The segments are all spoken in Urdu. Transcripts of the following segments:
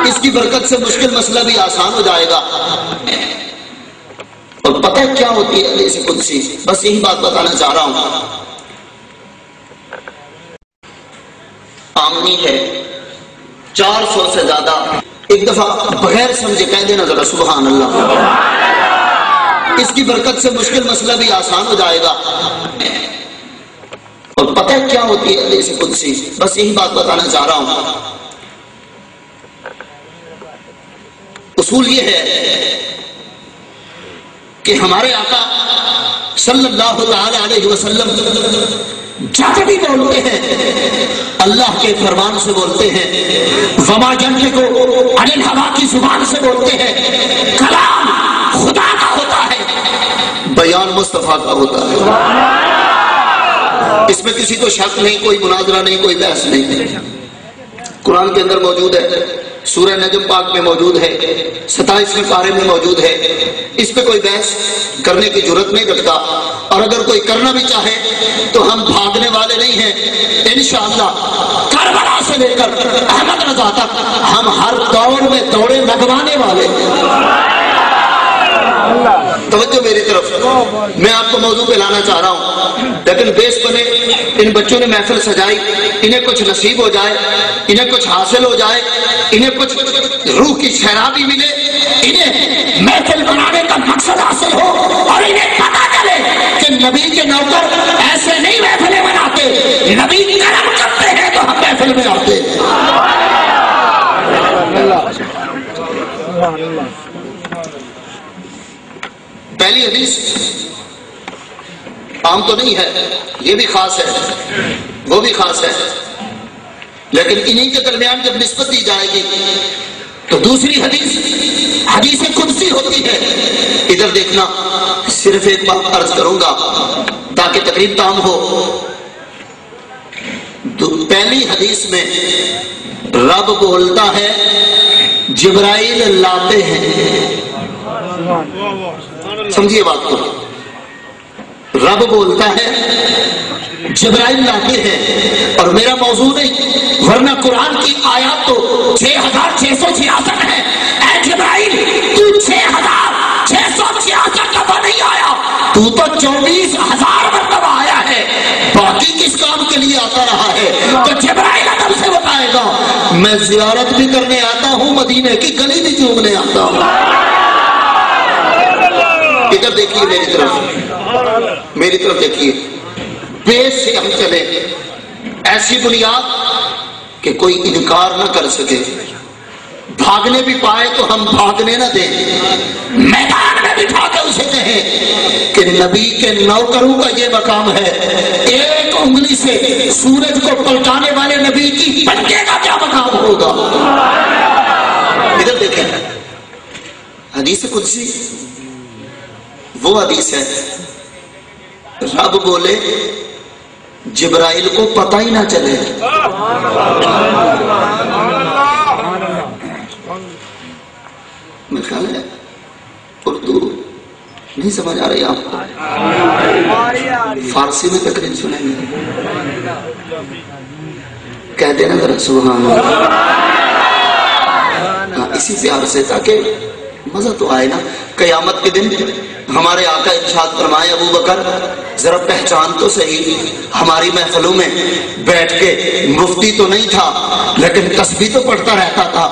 اس کی برکت سے مشکل مسئلہ بھی آسان ہو جائے گا۔ اور پتہ کیا ہوتی ہے حدیث قدسی؟ بس یہی بات بتانا چاہ رہا ہوں۔ آمنی ہے 400 سے زیادہ، ایک دفعہ بغیر سمجھے کہہ دینا ذرا سبحان اللہ، اس کی برکت سے مشکل مسئلہ بھی آسان ہو جائے گا۔ اور پتہ کیا ہوتی ہے حدیث قدسی؟ بس یہی بات بتانا چاہ رہا ہوں۔ اصول یہ ہے کہ ہمارے آقا صلی اللہ تعالی علیہ وسلم جب بھی بولتے ہیں اللہ کے فرمان سے بولتے ہیں، وما ينطق عن الهوى کی زبان سے بولتے ہیں، کلام خدا کا ہوتا ہے، بیان مصطفیٰ کا ہوتا ہے۔ اس میں کسی کو شک نہیں، کوئی مناظرہ نہیں، کوئی بحث نہیں۔ قرآن کے اندر موجود ہے، سورہ نجم پاک میں موجود ہے، 27ویں پارے میں موجود ہے، اس پہ کوئی بحث کرنے کی جرت نہیں رکھتا۔ اور اگر کوئی کرنا بھی چاہے تو ہم بھاگنے والے نہیں ہیں، انشاءاللہ کربلا سے لے کر احمد رضا تک ہم ہر دور میں دوڑے لگوانے والے ہیں۔ توجہ میری طرف، میں آپ کو موضوع پہ لانا چاہ رہا ہوں، لیکن بیس بنے ان بچوں نے محفل سجائی، انہیں کچھ نصیب ہو جائے، انہیں کچھ حاصل ہو جائے، انہیں کچھ روح کی شرابی ملے، انہیں محفل بنانے کا مقصد حاصل ہو، اور انہیں پتہ چلے کہ نبی کے نوکر ایسے نہیں محفلیں بناتے، نبی کرم کرتے ہیں تو ہم محفل میں آتے ہیں۔ پہلی حدیث عام تو نہیں ہے، یہ بھی خاص ہے، وہ بھی خاص ہے، لیکن انہی کے درمیان جب نسبت دی جائے گی تو دوسری حدیث قدسی ہوتی ہے۔ ادھر دیکھنا، صرف ایک بات عرض کروں گا تاکہ تقریب تام ہو۔ پہلی حدیث میں رب بولتا ہے، جبرائیل لاتے ہیں، سمجھیے بات کو، رب بولتا ہے، جبرائیل لاتے ہیں، اور میرا موضوع نہیں، ورنہ قرآن کی آیات تو 6666 ہے۔ اے جبرائیل تو 6666 دفعہ نہیں آیا، تو 24,000 مرتبہ آیا ہے، باقی کس کام کے لیے آتا رہا ہے؟ تو جبرائیل ادب سے بتائے گا، میں زیارت بھی کرنے آتا ہوں، مدینے کی گلی بھی چومنے آتا ہوں۔ ادھر دیکھیے میری طرف دیکھیے، بیس سے ہم چلے، ایسی بنیاد کہ کوئی انکار نہ کر سکے، بھاگنے بھی پائے تو ہم بھاگنے نہ دیں، میدان میں بٹھا کے اسے کہیں کہ نبی کے نوکروں کا یہ مقام ہے، ایک انگلی سے سورج کو پلٹانے والے نبی کی پنجے کا کیا مقام ہوگا۔ ادھر دیکھیں، حدیث قدسی وہ حدیث ہے، رب بولے جبرائیل کو پتہ ہی نہ چلے۔ میرے خیال ہے اردو نہیں سمجھ آ رہی آپ کو، فارسی میں تقریر سنیں گے، کہہ دینا ذرا سبحان اللہ، اسی پیار سے تاکہ مزہ تو آئے نا۔ قیامت کے دن ہمارے آقا ارشاد فرمائے، ابو بکر ذرا پہچان تو صحیح، ہماری محفلوں میں بیٹھ کے مفتی تو نہیں تھا لیکن تسبیح تو پڑھتا رہتا تھا،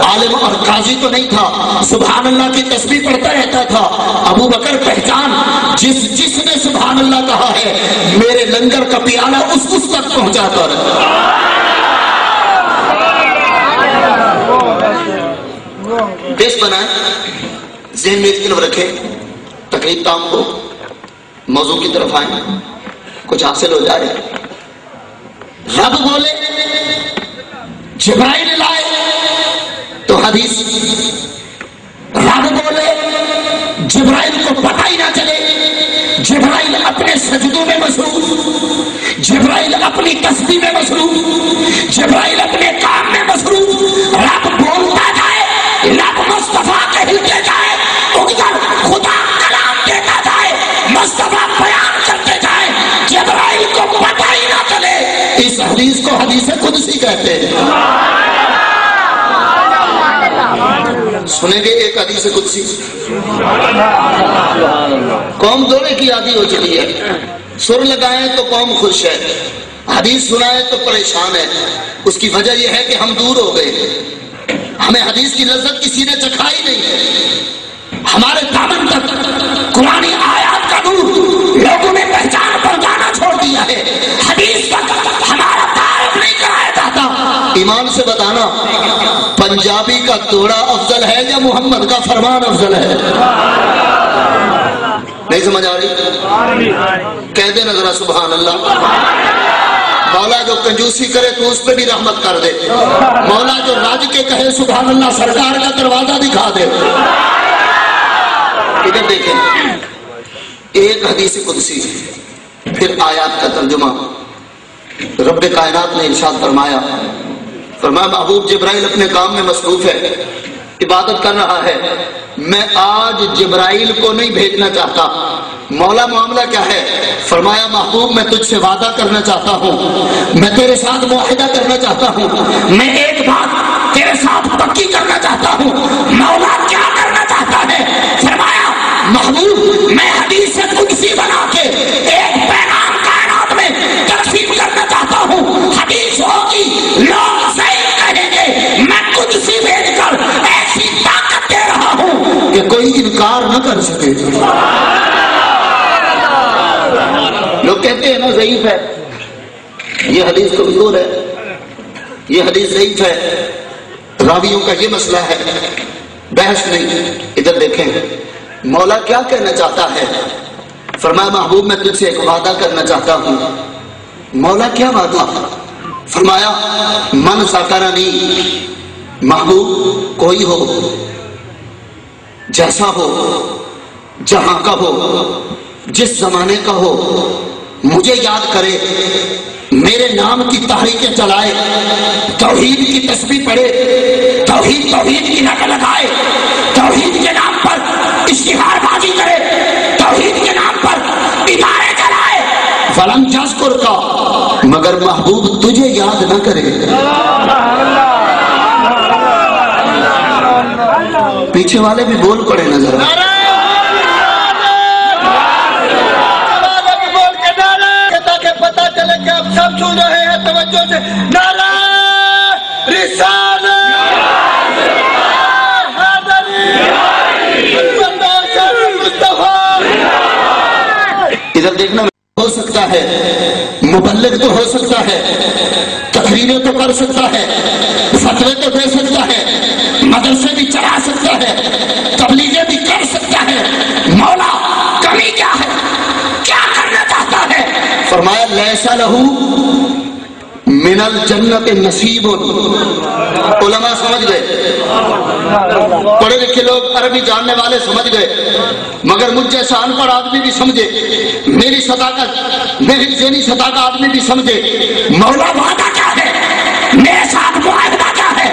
عالم اور قاضی تو نہیں تھا، سبحان اللہ کی تسبیح پڑھتا رہتا تھا۔ ابو بکر پہچان، جس نے سبحان اللہ کہا ہے میرے لنگر کا پیالہ اس تک پہنچا کر۔ دیش بنائیں، ذہن میں ایک طرف رکھے، تقریب تام ہو، موضوع کی طرف آئیں، کچھ حاصل ہو جائے۔ رب بولے جبرائیل لائے تو حدیث، رب بولے جبرائیل کو پتہ ہی نہ چلے، جبرائیل اپنے سجدوں میں مصروف، جبرائیل اپنی تسبیح میں مصروف، جبرائیل اپنے کام میں مصروف، رب بولتا جائے، لب مصطفیٰ کے ہلتے جائے، اگدر خدا کلام دیتا جائے، مصطفیٰ بیان کرتے جائے، جبرائیل کو پتہ ہی نہ چلے۔ اس حدیث کو حدیث قدسی کہتے ہیں۔ سنیں گے ایک حدیث قدسی؟ قوم دوڑے کی عادی ہو چکی ہے، سر لگائیں تو قوم خوش ہے، حدیث سنائے تو پریشان ہے۔ اس کی وجہ یہ ہے کہ ہم دور ہو گئے، ہمیں حدیث کی لذت کسی نے چکھائی نہیں ہے، ہمارے دامن تک قرآن آیات کا نور لوگوں نے پہچان پر جانا چھوڑ دیا ہے، حدیث کا ہمارا تعارف نہیں کرایا جاتا۔ ایمان سے بتانا، پنجابی کا توڑا افضل ہے یا محمد کا فرمان افضل ہے؟ نہیں سمجھ آ رہی؟ کہہ دے نا ذرا سبحان اللہ۔ مولا جو کنجوسی کرے تو اس پہ بھی رحمت کر دے، مولا جو راج کے کہے سبحان اللہ سرکار کا دروازہ دکھا دے۔ ادھر دیکھیں، ایک حدیث قدسی پھر آیات کا ترجمہ۔ رب کائنات نے ارشاد فرمایا محبوب جبرائیل اپنے کام میں مصروف ہے، عبادت کر رہا ہے، میں آج جبرائیل کو نہیں بھیجنا چاہتا۔ مولا معاملہ کیا ہے؟ فرمایا محبوب میں تجھ سے وعدہ کرنا چاہتا ہوں، میں تیرے ساتھ معاہدہ کرنا چاہتا ہوں، میں ایک بات تیرے ساتھ پکی کرنا چاہتا ہوں۔ مولا کیا کرنا چاہتا ہے؟ فرمایا محبوب میں حدیث قدسی بنا کے ایک پیغام کائنات میں تقسیم کرنا چاہتا ہوں۔ حدیث ہوگی، لوگ صحیح کہیں گے، میں قدسی بھیج کر ایسی طاقت دے رہا ہوں کہ کوئی انکار نہ کر سکے۔ لوگ کہتے ہیں نا ضعیف ہے، یہ حدیث کمزور ہے، یہ حدیث ضعیف ہے، راویوں کا یہ مسئلہ ہے، بحث نہیں۔ ادھر دیکھیں مولا کیا کہنا چاہتا ہے؟ فرمایا محبوب میں تجھ سے ایک وعدہ کرنا چاہتا ہوں۔ مولا کیا وعدہ؟ فرمایا من ساکرانی، محبوب کوئی ہو، جیسا ہو، جہاں کا ہو، جس زمانے کا ہو، مجھے یاد کرے، میرے نام کی تحریکیں چلائے، توحید کی تسبیح پڑھے، توحید کی نقل لگائے، توحید کے نام پر اشتہار بازی کرے، توحید کے نام پر ادارے چلائے، فلم یذکر کا، مگر محبوب تجھے یاد نہ کرے۔ پیچھے والے بھی بول پڑے نظر پتا چلے کہ آپ سب سن رہے ہیں توجہ سے، نعرہ رسالت، ادھر دیکھنا ہو سکتا ہے، مبلغ تو ہو سکتا ہے، تقریریں تو کر سکتا ہے، فتوے تو دے سکتا ہے، مدرسے بھی چلا سکتا ہے، تبلیغیں بھی کر سکتا ہے، مولا کمی کیا ہے؟ کیا کرنا چاہتا ہے؟ فرمایا لیسا لہو من الجنت نصیب۔ علماء سمجھ گئے، پڑھے لکھے لوگ عربی جاننے والے سمجھ گئے، مگر مجھ جیسا ان پڑھ آدمی بھی سمجھے، میری صداقت، میری ذہنی صداقت آدمی بھی سمجھے، مولا وعدہ کیا ہے، میرے ساتھ معاہدہ کیا ہے؟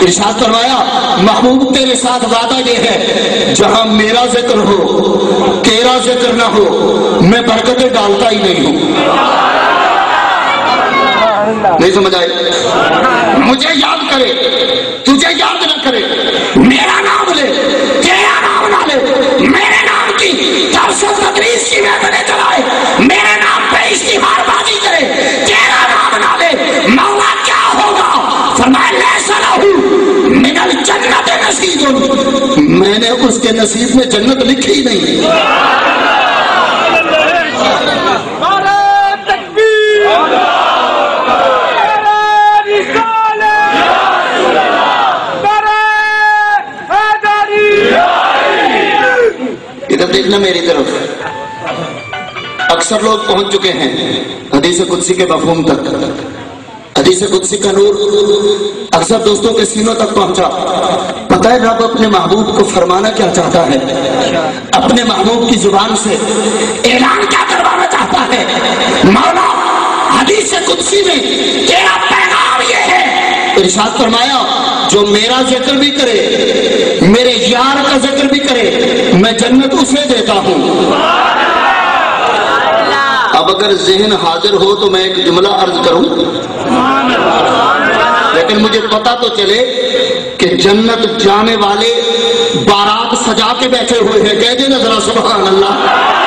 ارشاد فرمایا محبوب تیرے ساتھ وعدہ یہ ہے، جہاں میرا ذکر ہو، تیرا ذکر نہ ہو، میں برکتیں ڈالتا ہی نہیں ہوں۔ نہیں سمجھ آئے؟ مجھے یاد کرے، تجھے یاد نہ کرے، میرا نام لے، تیرا نام نہ لے، میرے نام کی درس و تدریس کی محفلیں چلائے، میرے نام پہ اشتہار بازی کرے، تیرا نام نہ لے، مولا کیا ہوگا؟ فرمایا لیسا لہو من الجنت نصیب، میں نے اس کے نصیب میں جنت لکھی نہیں۔ ادھر دیکھنا میری طرف، اکثر لوگ پہنچ چکے ہیں حدیث قدسی کے مفہوم تک، حدیث قدسی کا نور اکثر دوستوں کے سینوں تک پہنچا۔ پتہ ہے رب اپنے محبوب کو فرمانا کیا چاہتا ہے، اپنے محبوب کی زبان سے اعلان کیا کروانا چاہتا ہے؟ مولا حدیث قدسی میں تیرا پیغام یہ ہے، ارشاد فرمایا جو میرا ذکر بھی کرے، میرے یار کا ذکر بھی کرے، میں جنت اسے دیتا ہوں۔ اب اگر ذہن حاضر ہو تو میں ایک جملہ عرض کروں، لیکن مجھے پتا تو چلے کہ جنت جانے والے بارات سجا کے بیٹھے ہوئے ہیں، کہہ دینا ذرا سبحان اللہ۔